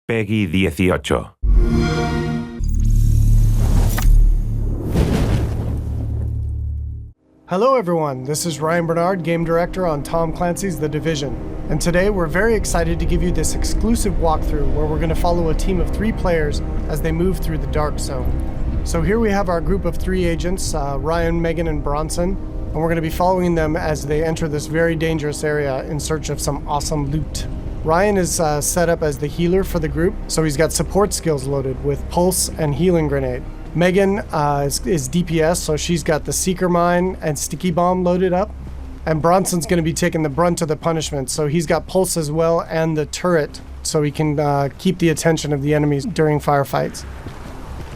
Peggy 18. Hello everyone, this is Ryan Bernard, Game Director on Tom Clancy's The Division. And today we're very excited to give you this exclusive walkthrough where we're going to follow a team of 3 players as they move through the Dark Zone. So here we have our group of 3 agents, Ryan, Megan, and Bronson, and we're going to be following them as they enter this very dangerous area in search of some awesome loot. Ryan is set up as the healer for the group, so he's got support skills loaded with Pulse and Healing Grenade. Megan is DPS, so she's got the Seeker Mine and Sticky Bomb loaded up. And Bronson's going to be taking the brunt of the punishment, so he's got Pulse as well and the turret, so he can keep the attention of the enemies during firefights.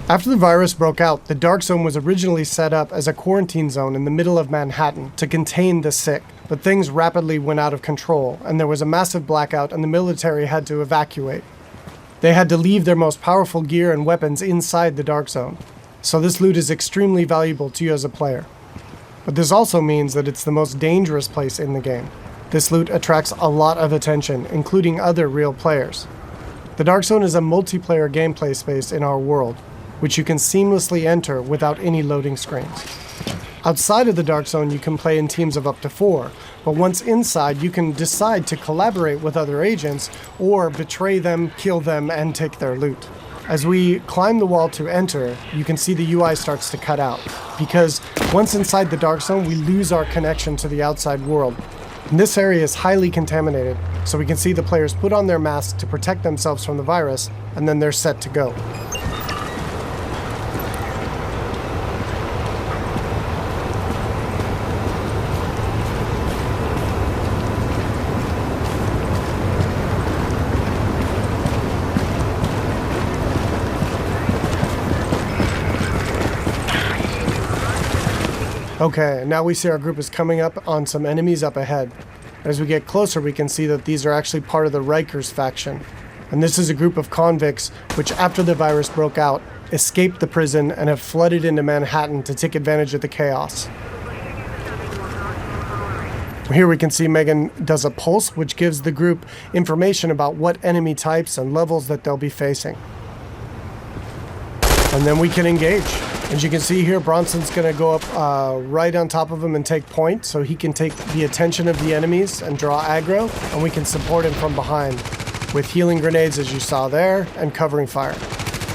After the virus broke out, the Dark Zone was originally set up as a quarantine zone in the middle of Manhattan to contain the sick, but things rapidly went out of control, and there was a massive blackout and the military had to evacuate. They had to leave their most powerful gear and weapons inside the Dark Zone, so this loot is extremely valuable to you as a player. But this also means that it's the most dangerous place in the game. This loot attracts a lot of attention, including other real players. The Dark Zone is a multiplayer gameplay space in our world, which you can seamlessly enter without any loading screens. Outside of the Dark Zone, you can play in teams of up to 4, but once inside, you can decide to collaborate with other agents or betray them, kill them, and take their loot. As we climb the wall to enter, you can see the UI starts to cut out, because once inside the Dark Zone, we lose our connection to the outside world. And this area is highly contaminated, so we can see the players put on their masks to protect themselves from the virus, and then they're set to go. Okay, now we see our group is coming up on some enemies up ahead. As we get closer, we can see that these are actually part of the Rikers faction. And this is a group of convicts which, after the virus broke out, escaped the prison and have flooded into Manhattan to take advantage of the chaos. Here we can see Megan does a pulse, which gives the group information about what enemy types and levels that they'll be facing. And then we can engage. As you can see here, Bronson's going to go up right on top of him and take point, so he can take the attention of the enemies and draw aggro, and we can support him from behind with healing grenades, as you saw there, and covering fire.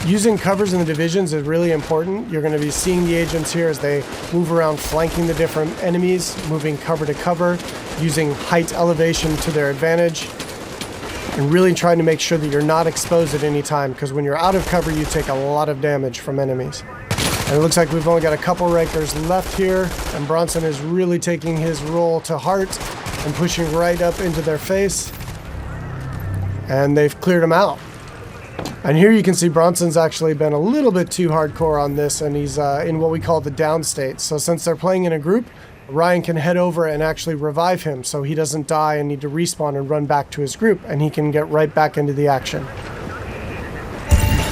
Using covers in the divisions is really important. You're going to be seeing the agents here as they move around flanking the different enemies, moving cover to cover, using height elevation to their advantage, and really trying to make sure that you're not exposed at any time, because when you're out of cover, you take a lot of damage from enemies. And it looks like we've only got a couple Rikers left here, and Bronson is really taking his role to heart and pushing right up into their face. And they've cleared him out. And here you can see Bronson's actually been a little bit too hardcore on this, and he's in what we call the down state. So since they're playing in a group, Ryan can head over and actually revive him so he doesn't die and need to respawn and run back to his group, and he can get right back into the action.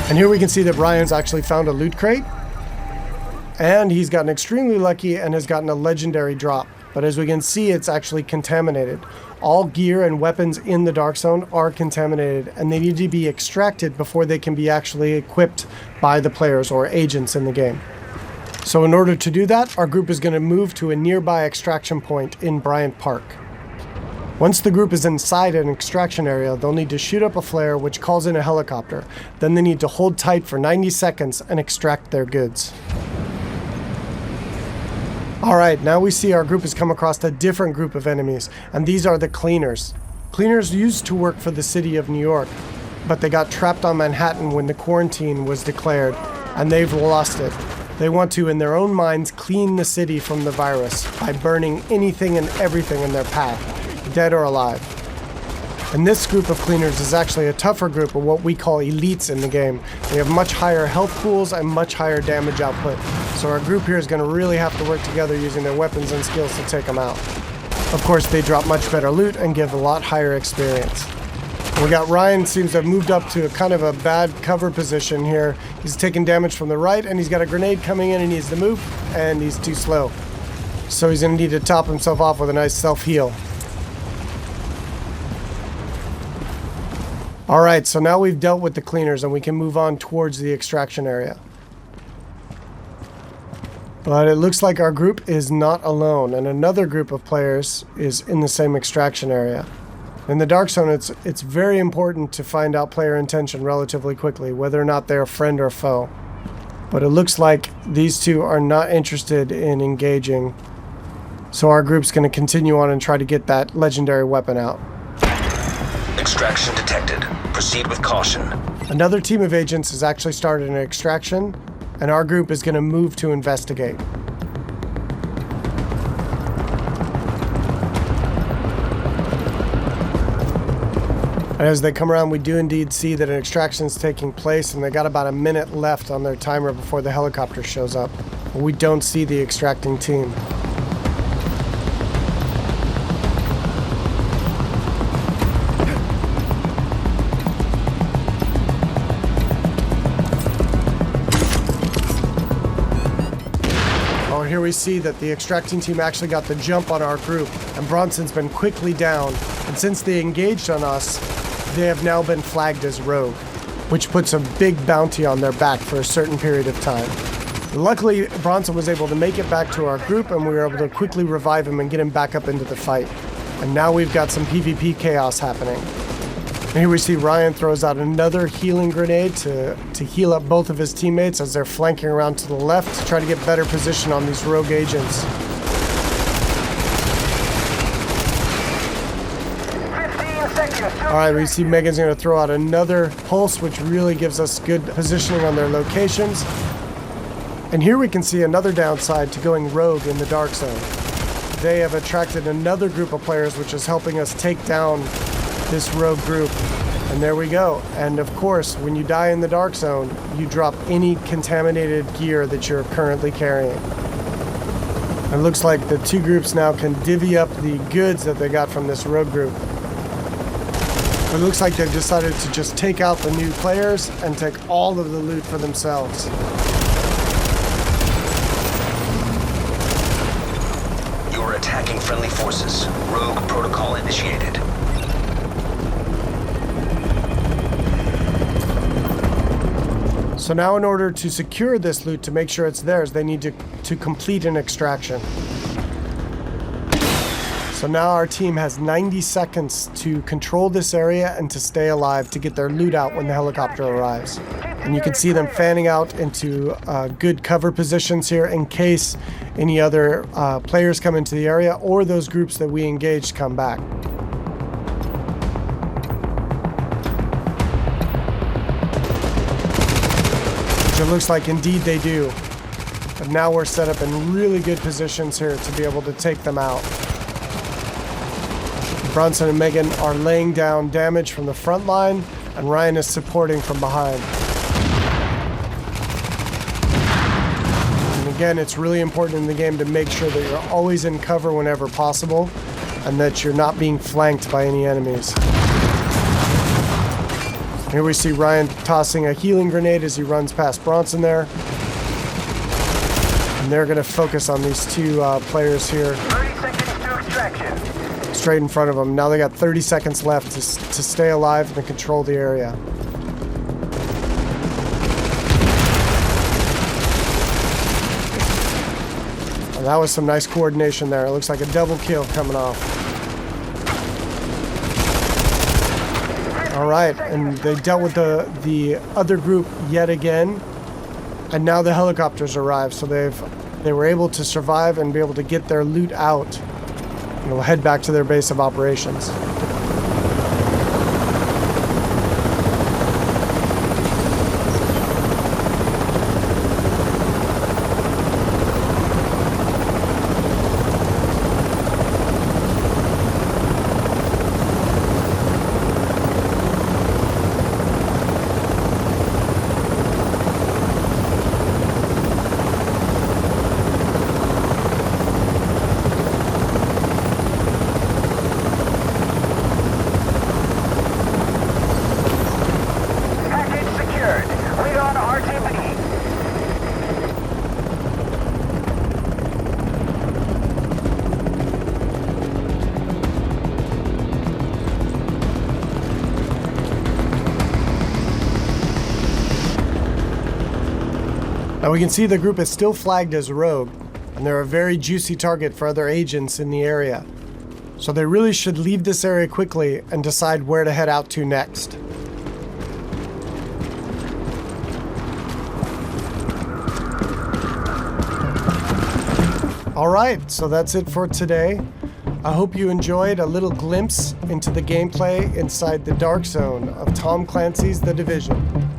And here we can see that Ryan's actually found a loot crate. And he's gotten extremely lucky and has gotten a legendary drop. But as we can see, it's actually contaminated. All gear and weapons in the Dark Zone are contaminated, and they need to be extracted before they can be actually equipped by the players or agents in the game. So in order to do that, our group is going to move to a nearby extraction point in Bryant Park. Once the group is inside an extraction area, they'll need to shoot up a flare which calls in a helicopter. Then they need to hold tight for 90 seconds and extract their goods. Alright, now we see our group has come across a different group of enemies, and these are the Cleaners. Cleaners used to work for the city of New York, but they got trapped on Manhattan when the quarantine was declared, and they've lost it. They want to, in their own minds, clean the city from the virus by burning anything and everything in their path, dead or alive. And this group of Cleaners is actually a tougher group of what we call elites in the game. They have much higher health pools and much higher damage output. So our group here is going to really have to work together using their weapons and skills to take them out. Of course, they drop much better loot and give a lot higher experience. We got Ryan seems to have moved up to a kind of a bad cover position here. He's taking damage from the right, and he's got a grenade coming in. He needs to move, and he's too slow. So he's going to need to top himself off with a nice self-heal. All right, so now we've dealt with the cleaners and we can move on towards the extraction area. But it looks like our group is not alone, and another group of players is in the same extraction area. In the Dark Zone, it's very important to find out player intention relatively quickly, whether or not they're a friend or foe. But it looks like these two are not interested in engaging, so our group's going to continue on and try to get that legendary weapon out. Extraction detected. Proceed with caution. Another team of agents has actually started an extraction, and our group is going to move to investigate. And as they come around, we do indeed see that an extraction is taking place, and they got about a minute left on their timer before the helicopter shows up. But we don't see the extracting team. Here we see that the extracting team actually got the jump on our group, and Bronson's been quickly down, and since they engaged on us, they have now been flagged as rogue, which puts a big bounty on their back for a certain period of time. Luckily, Bronson was able to make it back to our group, and we were able to quickly revive him and get him back up into the fight. And now we've got some PvP chaos happening. And here we see Ryan throws out another healing grenade to heal up both of his teammates as they're flanking around to the left to try to get better position on these rogue agents. 15 seconds. Alright, we see Megan's going to throw out another pulse, which really gives us good positioning on their locations. And here we can see another downside to going rogue in the Dark Zone. They have attracted another group of players, which is helping us take down this rogue group. And there we go. And of course, when you die in the Dark Zone, you drop any contaminated gear that you're currently carrying. It looks like the two groups now can divvy up the goods that they got from this rogue group. It looks like they've decided to just take out the new players and take all of the loot for themselves. You are attacking friendly forces. Rogue protocol initiated. So now in order to secure this loot, to make sure it's theirs, they need to complete an extraction. So now our team has 90 seconds to control this area and to stay alive to get their loot out when the helicopter arrives. And you can see them fanning out into good cover positions here in case any other players come into the area or those groups that we engaged come back. It looks like indeed they do. But now we're set up in really good positions here to be able to take them out. Bronson and Megan are laying down damage from the front line, and Ryan is supporting from behind. And again, it's really important in the game to make sure that you're always in cover whenever possible, and that you're not being flanked by any enemies. Here we see Ryan tossing a healing grenade as he runs past Bronson there. And they're going to focus on these two players here. 30 seconds to extraction. Straight in front of them. Now they got 30 seconds left to stay alive and control the area. And that was some nice coordination there. It looks like a double kill coming off. All right, and they dealt with the other group yet again, and now the helicopters arrived, so they were able to survive and be able to get their loot out, and will head back to their base of operations. Now we can see the group is still flagged as rogue, and they're a very juicy target for other agents in the area. So they really should leave this area quickly and decide where to head out to next. Alright, so that's it for today. I hope you enjoyed a little glimpse into the gameplay inside the dark zone of Tom Clancy's The Division.